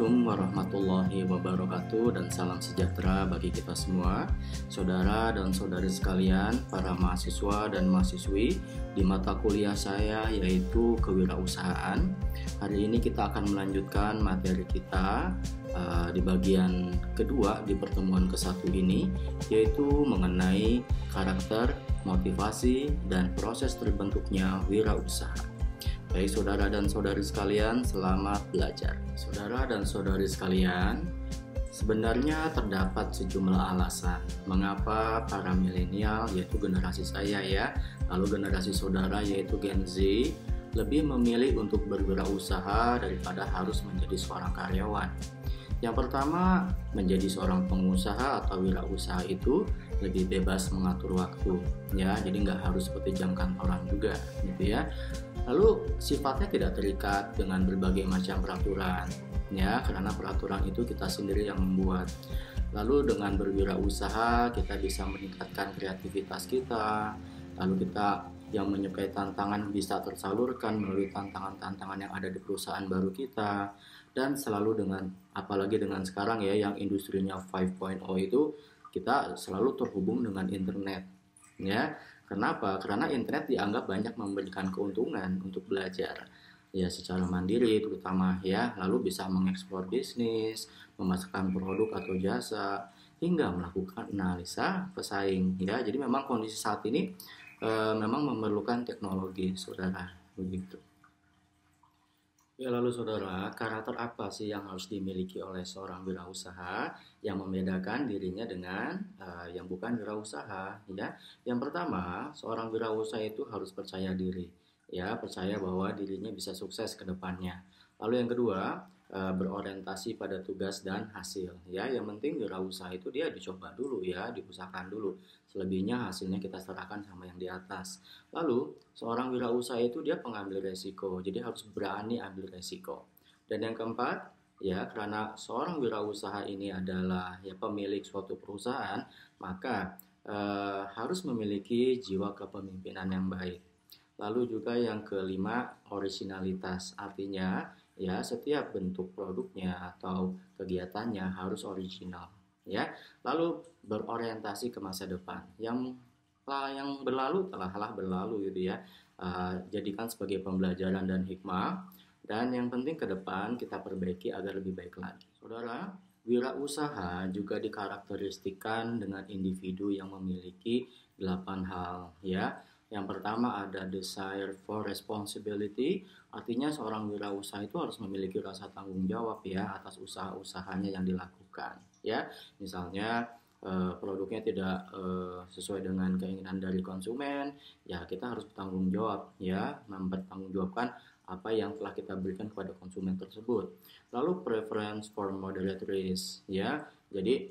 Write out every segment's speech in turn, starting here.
Assalamualaikum warahmatullahi wabarakatuh dan salam sejahtera bagi kita semua, saudara dan saudari sekalian, para mahasiswa dan mahasiswi di mata kuliah saya yaitu kewirausahaan. Hari ini kita akan melanjutkan materi kita di bagian kedua di pertemuan ke-1 ini, yaitu mengenai karakter, motivasi, dan proses terbentuknya wirausaha. Baik saudara dan saudari sekalian, selamat belajar. Saudara dan saudari sekalian, sebenarnya terdapat sejumlah alasan mengapa para milenial, yaitu generasi saya ya, lalu generasi saudara yaitu Gen Z, lebih memilih untuk berwirausaha daripada harus menjadi seorang karyawan. Yang pertama, menjadi seorang pengusaha atau wirausaha itu lebih bebas mengatur waktu, ya, jadi nggak harus seperti jam kantoran juga, gitu ya. Lalu sifatnya tidak terikat dengan berbagai macam peraturan, ya, karena peraturan itu kita sendiri yang membuat. Lalu dengan berwirausaha kita bisa meningkatkan kreativitas kita, lalu kita yang menyukai tantangan bisa tersalurkan melalui tantangan-tantangan yang ada di perusahaan baru kita, dan selalu dengan, apalagi dengan sekarang ya, yang industrinya 5.0 itu, kita selalu terhubung dengan internet, ya. Kenapa? Karena internet dianggap banyak memberikan keuntungan untuk belajar, ya, secara mandiri terutama ya, lalu bisa mengeksplor bisnis, memasarkan produk atau jasa, hingga melakukan analisa pesaing, ya. Jadi memang kondisi saat ini memang memerlukan teknologi, saudara, begitu. Ya, lalu saudara, karakter apa sih yang harus dimiliki oleh seorang wirausaha yang membedakan dirinya dengan yang bukan wirausaha, ya? Yang pertama, seorang wirausaha itu harus percaya diri, ya, percaya bahwa dirinya bisa sukses ke depannya. Lalu yang kedua, berorientasi pada tugas dan hasil, ya. Yang penting wirausaha itu dia dicoba dulu ya, diusahakan dulu. Selebihnya hasilnya kita serahkan sama yang di atas. Lalu seorang wirausaha itu dia pengambil resiko, jadi harus berani ambil resiko. Dan yang keempat, ya, karena seorang wirausaha ini adalah ya pemilik suatu perusahaan, maka harus memiliki jiwa kepemimpinan yang baik. Lalu juga yang kelima, originalitas, artinya ya setiap bentuk produknya atau kegiatannya harus original, ya. Lalu berorientasi ke masa depan, yang berlalu telah berlalu gitu ya. Jadikan sebagai pembelajaran dan hikmah, dan yang penting ke depan kita perbaiki agar lebih baik lagi. Saudara, wirausaha juga dikarakteristikan dengan individu yang memiliki 8 hal, ya. Yang pertama ada desire for responsibility, artinya seorang wirausaha itu harus memiliki rasa tanggung jawab ya atas usaha-usahanya yang dilakukan, ya. Misalnya produknya tidak sesuai dengan keinginan dari konsumen, ya kita harus bertanggung jawab ya, mempertanggungjawabkan apa yang telah kita berikan kepada konsumen tersebut. Lalu preference for moderate risk, ya. Jadi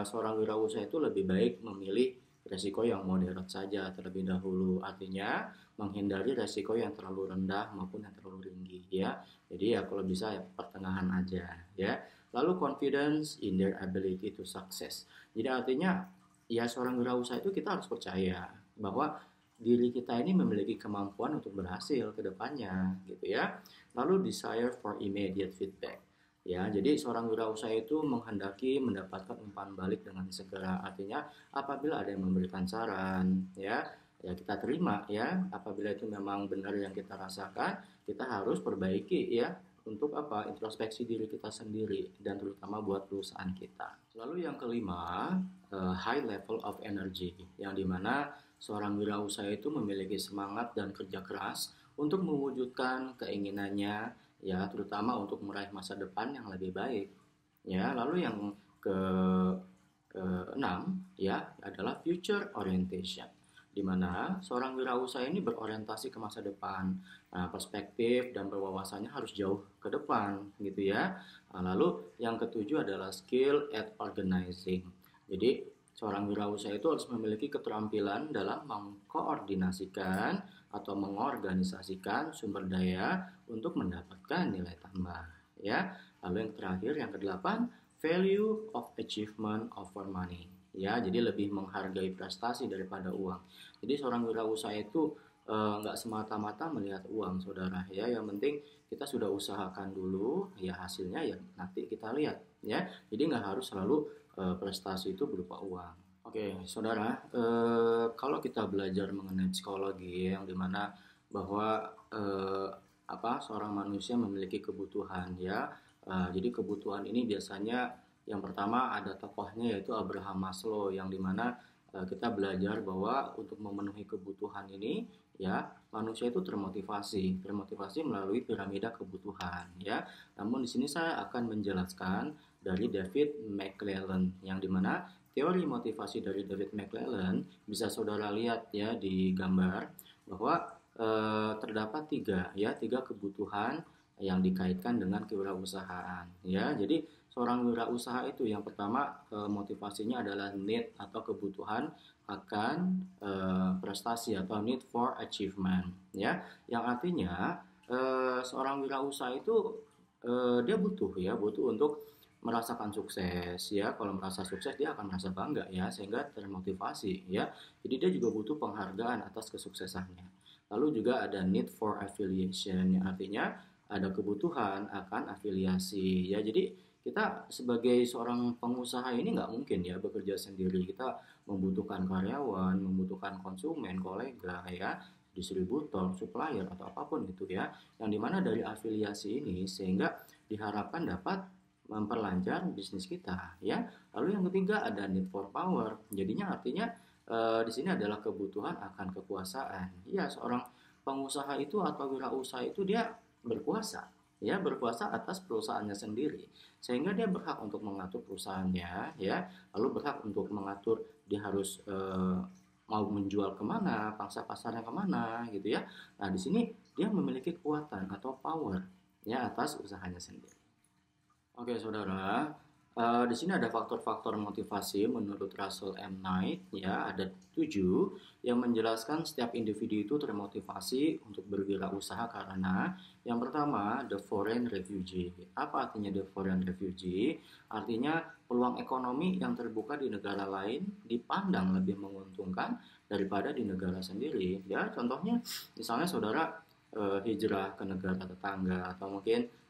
seorang wirausaha itu lebih baik memilih resiko yang moderat saja terlebih dahulu, artinya menghindari resiko yang terlalu rendah maupun yang terlalu tinggi, ya. Jadi ya kalau bisa ya pertengahan aja, ya. Lalu confidence in their ability to success. Jadi artinya ya seorang wirausaha itu kita harus percaya bahwa diri kita ini memiliki kemampuan untuk berhasil ke depannya, gitu ya. Lalu desire for immediate feedback. Ya, jadi seorang wirausaha itu menghendaki mendapatkan umpan balik dengan segera. Artinya apabila ada yang memberikan saran, ya kita terima ya. Apabila itu memang benar yang kita rasakan, kita harus perbaiki ya. Untuk apa? Introspeksi diri kita sendiri dan terutama buat perusahaan kita. Lalu yang kelima, high level of energy, yang dimana seorang wirausaha itu memiliki semangat dan kerja keras untuk mewujudkan keinginannya, ya, terutama untuk meraih masa depan yang lebih baik, ya. Lalu yang keenam ya adalah future orientation, di mana seorang wirausaha ini berorientasi ke masa depan. Nah, perspektif dan berwawasannya harus jauh ke depan, gitu ya. Nah, lalu yang ketujuh adalah skill at organizing. Jadi seorang wirausaha itu harus memiliki keterampilan dalam mengkoordinasikan atau mengorganisasikan sumber daya untuk mendapatkan nilai tambah, ya. Lalu yang terakhir, yang kedelapan, value of achievement over money, ya. Jadi lebih menghargai prestasi daripada uang. Jadi seorang wirausaha itu nggak semata-mata melihat uang, saudara ya. Yang penting kita sudah usahakan dulu, ya hasilnya ya nanti kita lihat ya. Jadi nggak harus selalu prestasi itu berupa uang. Oke, saudara, kalau kita belajar mengenai psikologi yang dimana bahwa seorang manusia memiliki kebutuhan ya. Jadi kebutuhan ini biasanya yang pertama ada tokohnya yaitu Abraham Maslow yang dimana kita belajar bahwa untuk memenuhi kebutuhan ini ya manusia itu termotivasi melalui piramida kebutuhan ya. Namun di sini saya akan menjelaskan dari David McClelland yang dimana teori motivasi dari David McClelland bisa saudara lihat ya di gambar bahwa terdapat tiga kebutuhan yang dikaitkan dengan kewirausahaan ya. Jadi seorang wirausaha itu yang pertama motivasinya adalah need atau kebutuhan akan prestasi atau need for achievement ya. Yang artinya seorang wirausaha itu dia butuh untuk merasakan sukses ya. Kalau merasa sukses dia akan merasa bangga ya sehingga termotivasi ya. Jadi dia juga butuh penghargaan atas kesuksesannya. Lalu juga ada need for affiliation yang artinya ada kebutuhan akan afiliasi ya. Jadi kita sebagai seorang pengusaha ini nggak mungkin ya bekerja sendiri. Kita membutuhkan karyawan, membutuhkan konsumen, kolega ya, distributor, supplier atau apapun itu ya. Yang dimana dari afiliasi ini sehingga diharapkan dapat memperlancar bisnis kita ya. Lalu yang ketiga ada need for power. Jadinya artinya di sini adalah kebutuhan akan kekuasaan. Ya, seorang pengusaha itu atau wirausaha itu dia berkuasa, ya berkuasa atas perusahaannya sendiri, sehingga dia berhak untuk mengatur perusahaannya, ya, lalu berhak untuk mengatur dia harus mau menjual kemana, pangsa pasarnya kemana, gitu ya. Nah, di sini dia memiliki kekuatan atau power, ya atas usahanya sendiri. Oke, saudara. Di sini ada faktor-faktor motivasi menurut Russell M. Knight ya, ada 7 yang menjelaskan setiap individu itu termotivasi untuk berwirausaha karena yang pertama the foreign refugee. Apa artinya the foreign refugee? Artinya peluang ekonomi yang terbuka di negara lain dipandang lebih menguntungkan daripada di negara sendiri. Ya, contohnya misalnya saudara hijrah ke negara tetangga atau mungkin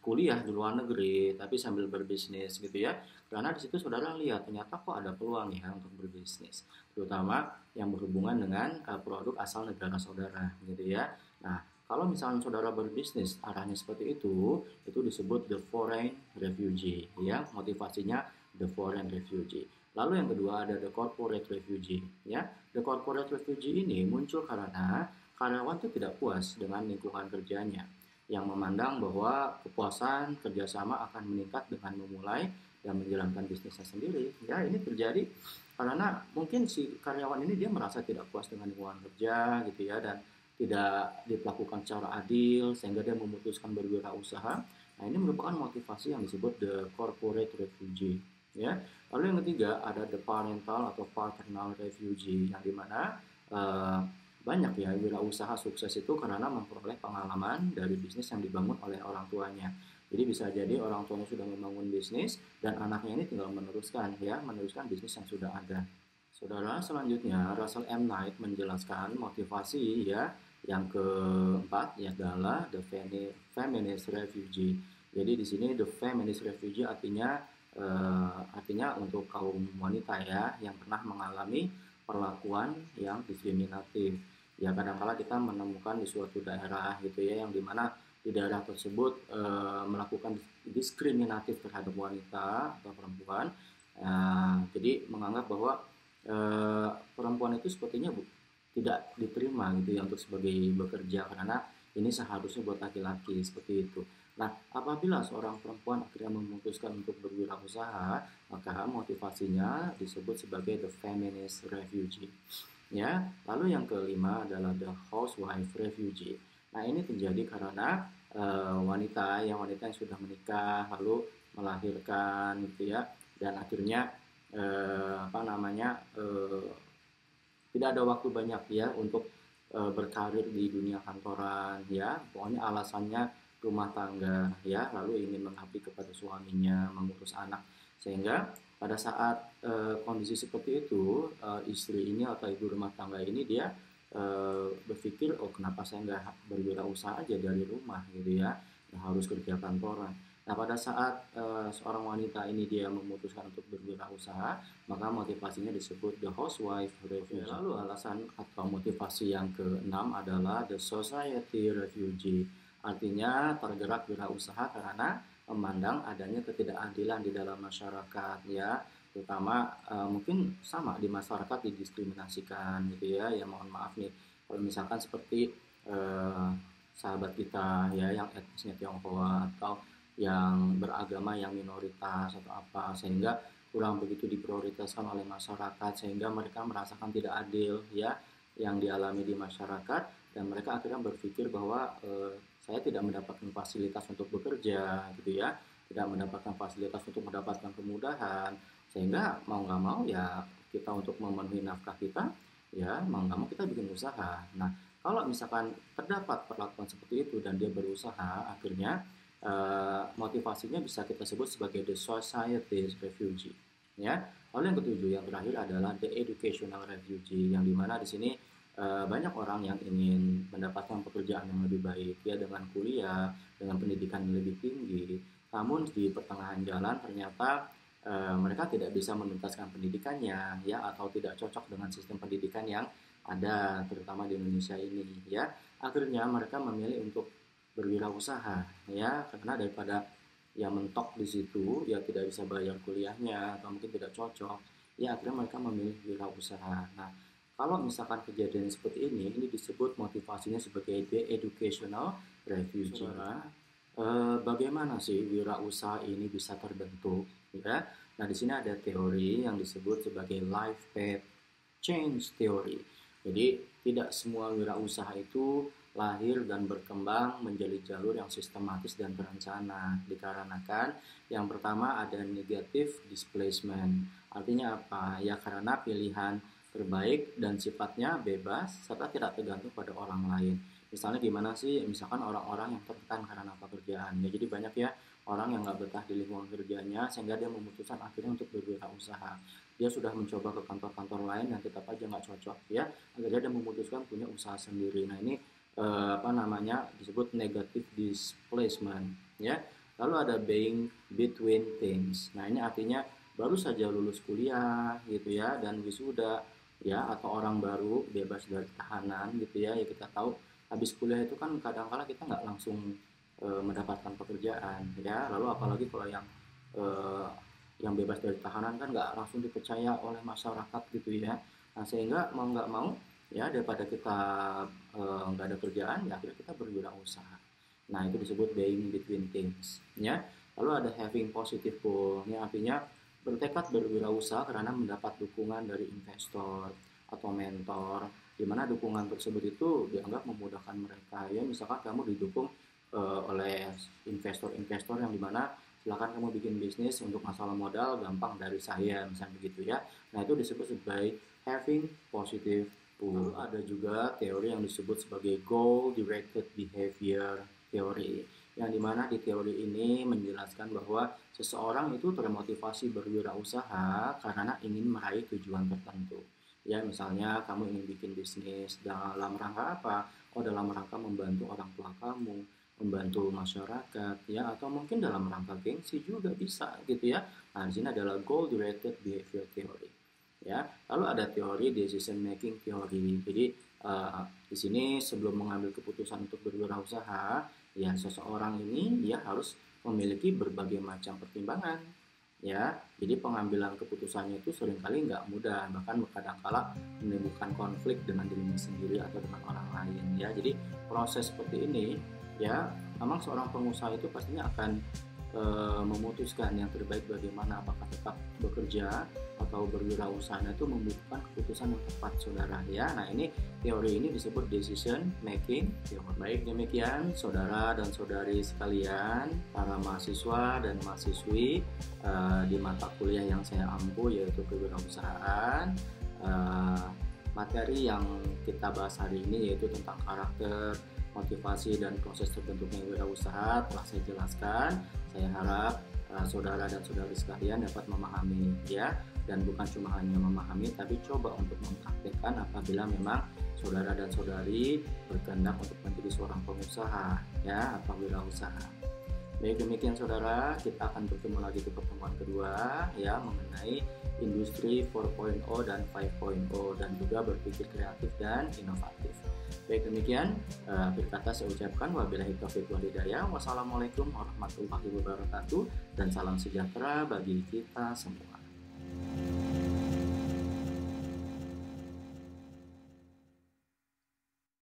kuliah di luar negeri tapi sambil berbisnis gitu ya, karena di situ saudara lihat ternyata kok ada peluang ya untuk berbisnis terutama yang berhubungan dengan produk asal negara saudara gitu ya. Nah, kalau misalnya saudara berbisnis arahnya seperti itu disebut the foreign refugee ya, motivasinya the foreign refugee. Lalu yang kedua ada the corporate refugee ya. The corporate refugee ini muncul karena karyawan itu tidak puas dengan lingkungan kerjanya yang memandang bahwa kepuasan kerjasama akan meningkat dengan memulai dan menjalankan bisnisnya sendiri. Ya, ini terjadi karena mungkin si karyawan ini dia merasa tidak puas dengan lingkungan kerja gitu ya, dan tidak diperlakukan secara adil sehingga dia memutuskan berwirausaha. Nah, ini merupakan motivasi yang disebut the corporate refugee. Ya, lalu yang ketiga ada the parental atau paternal refugee yang dimana banyak ya wirausaha sukses itu karena memperoleh pengalaman dari bisnis yang dibangun oleh orang tuanya. Jadi bisa jadi orang tuanya sudah membangun bisnis dan anaknya ini tinggal meneruskan bisnis yang sudah ada. Saudara, selanjutnya Russell M. Knight menjelaskan motivasi ya yang keempat ya adalah the feminist refugee. Jadi di sini the feminist refugee artinya untuk kaum wanita ya yang pernah mengalami perlakuan yang diskriminatif. Ya kadang-kala kita menemukan di suatu daerah gitu ya yang dimana di daerah tersebut melakukan diskriminatif terhadap wanita atau perempuan. Jadi menganggap bahwa perempuan itu sepertinya tidak diterima gitu ya untuk sebagai bekerja karena ini seharusnya buat laki-laki seperti itu. Nah, apabila seorang perempuan akhirnya memutuskan untuk berwirausaha, maka motivasinya disebut sebagai the feminist refugee. Ya, lalu yang kelima adalah the housewife refugee. Nah, ini terjadi karena wanita yang sudah menikah lalu melahirkan gitu ya, dan akhirnya tidak ada waktu banyak ya untuk berkarir di dunia kantoran ya. Pokoknya alasannya rumah tangga ya, lalu ingin mengabdi kepada suaminya, mengurus anak. Sehingga pada saat kondisi seperti itu, istri ini atau ibu rumah tangga ini dia berpikir, oh kenapa saya nggak berwirausaha aja dari rumah gitu ya, nggak harus kerja kantoran. Nah pada saat seorang wanita ini dia memutuskan untuk berwirausaha, maka motivasinya disebut the housewife refugee. Lalu alasan atau motivasi yang keenam adalah the society refugee. Artinya tergerak wirausaha karena memandang adanya ketidakadilan di dalam masyarakat ya, terutama mungkin sama di masyarakat didiskriminasikan gitu ya. Ya mohon maaf nih kalau misalkan seperti eh, sahabat kita ya yang etnisnya Tionghoa atau yang beragama yang minoritas atau apa, sehingga kurang begitu diprioritaskan oleh masyarakat sehingga mereka merasakan tidak adil ya yang dialami di masyarakat, dan mereka akhirnya berpikir bahwa saya tidak mendapatkan fasilitas untuk bekerja gitu ya, tidak mendapatkan fasilitas untuk mendapatkan kemudahan, sehingga mau nggak mau ya kita untuk memenuhi nafkah kita ya mau nggak mau kita bikin usaha. Nah kalau misalkan terdapat perlakuan seperti itu dan dia berusaha, akhirnya motivasinya bisa kita sebut sebagai the society refugee ya. Lalu yang ketujuh yang terakhir adalah the educational refugee, yang dimana di sini banyak orang yang ingin mendapatkan pekerjaan yang lebih baik ya dengan kuliah, dengan pendidikan yang lebih tinggi. Namun di pertengahan jalan ternyata mereka tidak bisa menuntaskan pendidikannya ya, atau tidak cocok dengan sistem pendidikan yang ada terutama di Indonesia ini ya. Akhirnya mereka memilih untuk berwirausaha ya, karena daripada ya mentok di situ ya tidak bisa bayar kuliahnya atau mungkin tidak cocok ya, akhirnya mereka memilih wirausaha. Nah kalau misalkan kejadian seperti ini disebut motivasinya sebagai the educational refugee. Saudara, bagaimana sih wirausaha ini bisa terbentuk? Ya, nah di sini ada teori yang disebut sebagai life path change theory. Jadi tidak semua wirausaha itu lahir dan berkembang menjadi jalur yang sistematis dan terencana, dikarenakan yang pertama ada negative displacement. Artinya apa? Ya karena pilihan terbaik dan sifatnya bebas serta tidak tergantung pada orang lain. Misalnya gimana sih? Misalkan orang-orang yang tertekan karena pekerjaan. Ya jadi banyak ya orang yang nggak betah di lingkungan kerjanya sehingga dia memutuskan akhirnya untuk berwirausaha. Dia sudah mencoba ke kantor-kantor lain yang tetap aja nggak cocok ya. Akhirnya dia memutuskan punya usaha sendiri. Nah ini apa namanya disebut negative displacement ya. Lalu ada being between things. Nah ini artinya baru saja lulus kuliah gitu ya dan wisuda ya, atau orang baru bebas dari tahanan gitu ya. Ya kita tahu habis kuliah itu kan kadang-kala kita nggak langsung mendapatkan pekerjaan ya. Lalu apalagi kalau e, yang bebas dari tahanan kan nggak langsung dipercaya oleh masyarakat gitu ya. Nah sehingga mau nggak mau ya daripada kita nggak ada kerjaan ya akhirnya kita berwirausaha. Nah itu disebut being between things ya. Lalu ada having positive goal, ini artinya bertekad berwirausaha karena mendapat dukungan dari investor atau mentor, di mana dukungan tersebut itu dianggap memudahkan mereka ya. Misalkan kamu didukung oleh investor-investor yang dimana silakan kamu bikin bisnis, untuk masalah modal gampang dari saya misalnya begitu ya. Nah itu disebut sebagai having positive goal. Ada juga teori yang disebut sebagai goal directed behavior theory, yang dimana di teori ini menjelaskan bahwa seseorang itu termotivasi berwirausaha karena ingin meraih tujuan tertentu. Ya, misalnya kamu ingin bikin bisnis dalam rangka apa? Oh, dalam rangka membantu orang tua kamu, membantu masyarakat, ya, atau mungkin dalam rangka gengsi juga bisa, gitu ya. Nah, di sini adalah goal directed behavior theory. Ya, lalu ada teori decision making theory. Jadi di sini sebelum mengambil keputusan untuk berwirausaha, ya seseorang ini dia harus memiliki berbagai macam pertimbangan ya. Jadi pengambilan keputusannya itu seringkali nggak mudah, bahkan kadang-kala menimbulkan konflik dengan dirinya sendiri atau dengan orang lain ya. Jadi proses seperti ini ya, memang seorang pengusaha itu pastinya akan memutuskan yang terbaik bagaimana, apakah tetap bekerja atau berwirausaha. Itu membutuhkan keputusan yang tepat saudara ya. Nah ini teori ini disebut decision making theory. Baik, demikian saudara dan saudari sekalian, para mahasiswa dan mahasiswi di mata kuliah yang saya ampu yaitu kewirausahaan. Materi yang kita bahas hari ini yaitu tentang karakter, motivasi dan proses terbentuknya wirausaha telah saya jelaskan. Saya harap saudara dan saudari sekalian dapat memahami ya, dan bukan cuma hanya memahami tapi coba untuk mempraktikkan apabila memang saudara dan saudari berkehendak untuk menjadi seorang pengusaha ya, apabila usaha. Baik, demikian saudara, kita akan bertemu lagi di pertemuan kedua ya, mengenai industri 4.0 dan 5.0 dan juga berpikir kreatif dan inovatif. Baik, demikian akhir kata saya ucapkan wabillahi taufiq wal hidayah. Wassalamualaikum warahmatullahi wabarakatuh dan salam sejahtera bagi kita semua.